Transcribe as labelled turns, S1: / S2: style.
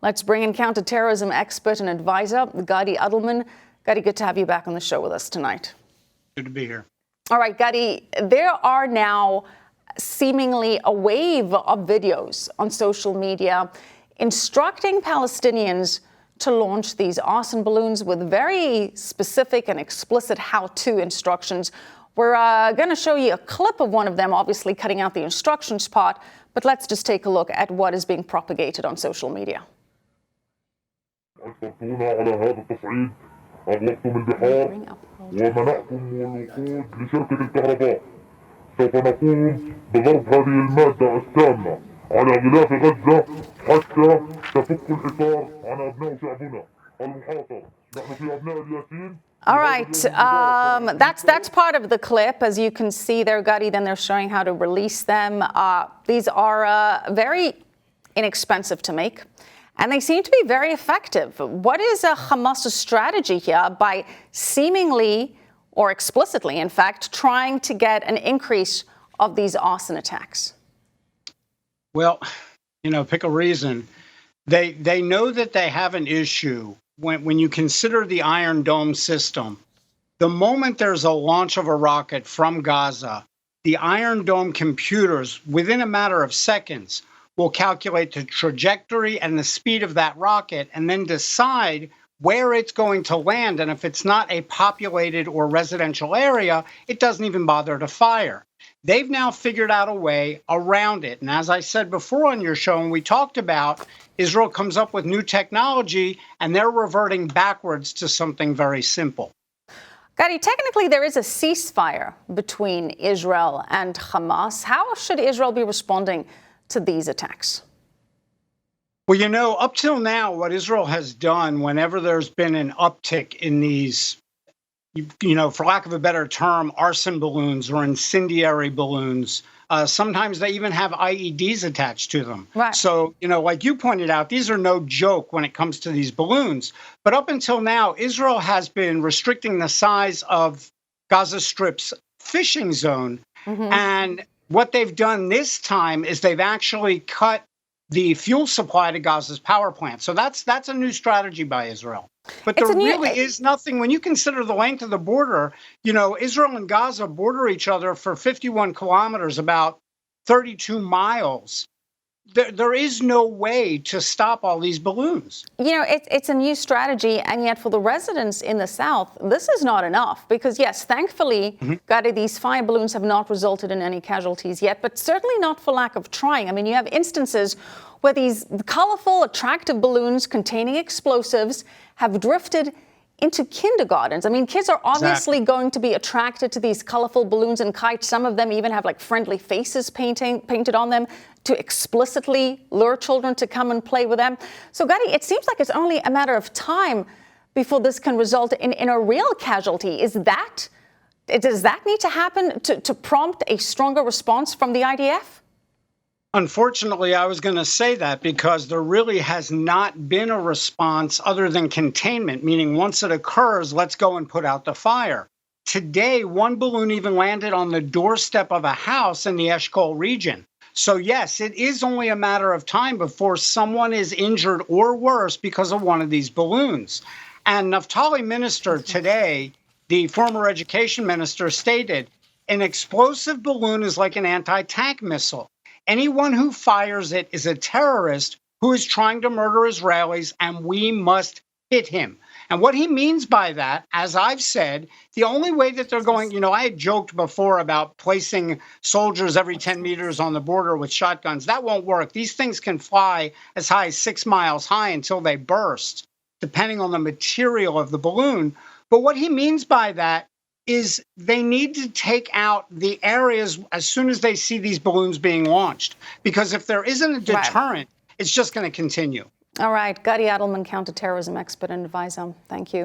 S1: Let's bring in counterterrorism expert and advisor, Gadi Adelman. Gadi, good to have you back on the show with us tonight.
S2: Good to be here.
S1: All right, Gadi, there are now seemingly a wave of videos on social media instructing Palestinians to launch these arson balloons with very specific and explicit how-to instructions. We're going to show you a clip of one of them, obviously cutting out the instructions part, but let's just take a look at what is being propagated on social media.
S3: أغلقتم البحار ومنعتم الوقود لشركة الكهرباء. سوف نقوم بضرب هذه المادة السامة على غلاف غزة حتى تفك الحصار عن أبناء شعبنا المحاصر. نحن في أبناء الياسين.
S1: All right, that's part of the clip. As you can see there, Gadi, then they're showing how to release them. These are very inexpensive to make, and they seem to be very effective. What is Hamas's strategy here by seemingly, or explicitly, in fact, trying to get an increase of these arson attacks?
S2: Well, pick a reason. They know that they have an issue. When you consider the Iron Dome system, the moment there's a launch of a rocket from Gaza, the Iron Dome computers, within a matter of seconds, will calculate the trajectory and the speed of that rocket and then decide where it's going to land. And if it's not a populated or residential area, it doesn't even bother to fire. They've now figured out a way around it. And as I said before on your show, and we talked about, Israel comes up with new technology and they're reverting backwards to something very simple.
S1: Gadi, technically there is a ceasefire between Israel and Hamas. How should Israel be responding to these attacks?
S2: Well, up till now, what Israel has done whenever there's been an uptick in these, for lack of a better term, arson balloons or incendiary balloons, sometimes they even have IEDs attached to them.
S1: Right.
S2: So, like you pointed out, these are no joke when it comes to these balloons. But up until now, Israel has been restricting the size of Gaza Strip's fishing zone. Mm-hmm. And what they've done this time is they've actually cut the fuel supply to Gaza's power plant. So that's a new strategy by Israel. But there really is nothing, when you consider the length of the border, Israel and Gaza border each other for 51 kilometers, about 32 miles. There is no way to stop all these balloons.
S1: It's a new strategy, and yet for the residents in the South, this is not enough. Because, yes, thankfully, Gadi, these fire balloons have not resulted in any casualties yet, but certainly not for lack of trying. I mean, you have instances where these colorful, attractive balloons containing explosives have drifted into kindergartens. I mean, kids are obviously going to be attracted to these colorful balloons and kites. Some of them even have friendly faces painted on them to explicitly lure children to come and play with them. So, Gadi, it seems like it's only a matter of time before this can result in a real casualty. Does that need to happen to prompt a stronger response from the IDF?
S2: Unfortunately, I was going to say that because there really has not been a response other than containment, meaning once it occurs, let's go and put out the fire. Today, one balloon even landed on the doorstep of a house in the Eshkol region. So, yes, it is only a matter of time before someone is injured or worse because of one of these balloons. And Naftali Minister today, the former education minister, stated, an explosive balloon is like an anti-tank missile. Anyone who fires it is a terrorist who is trying to murder Israelis, and we must hit him. And what he means by that, as I've said, the only way that they're going, I had joked before about placing soldiers every 10 meters on the border with shotguns. That won't work. These things can fly as high as 6 miles high until they burst, depending on the material of the balloon. But what he means by that is they need to take out the areas as soon as they see these balloons being launched. Because if there isn't a deterrent, it's just going to continue.
S1: All right. Gadi Adelman, counterterrorism expert and advisor. Thank you.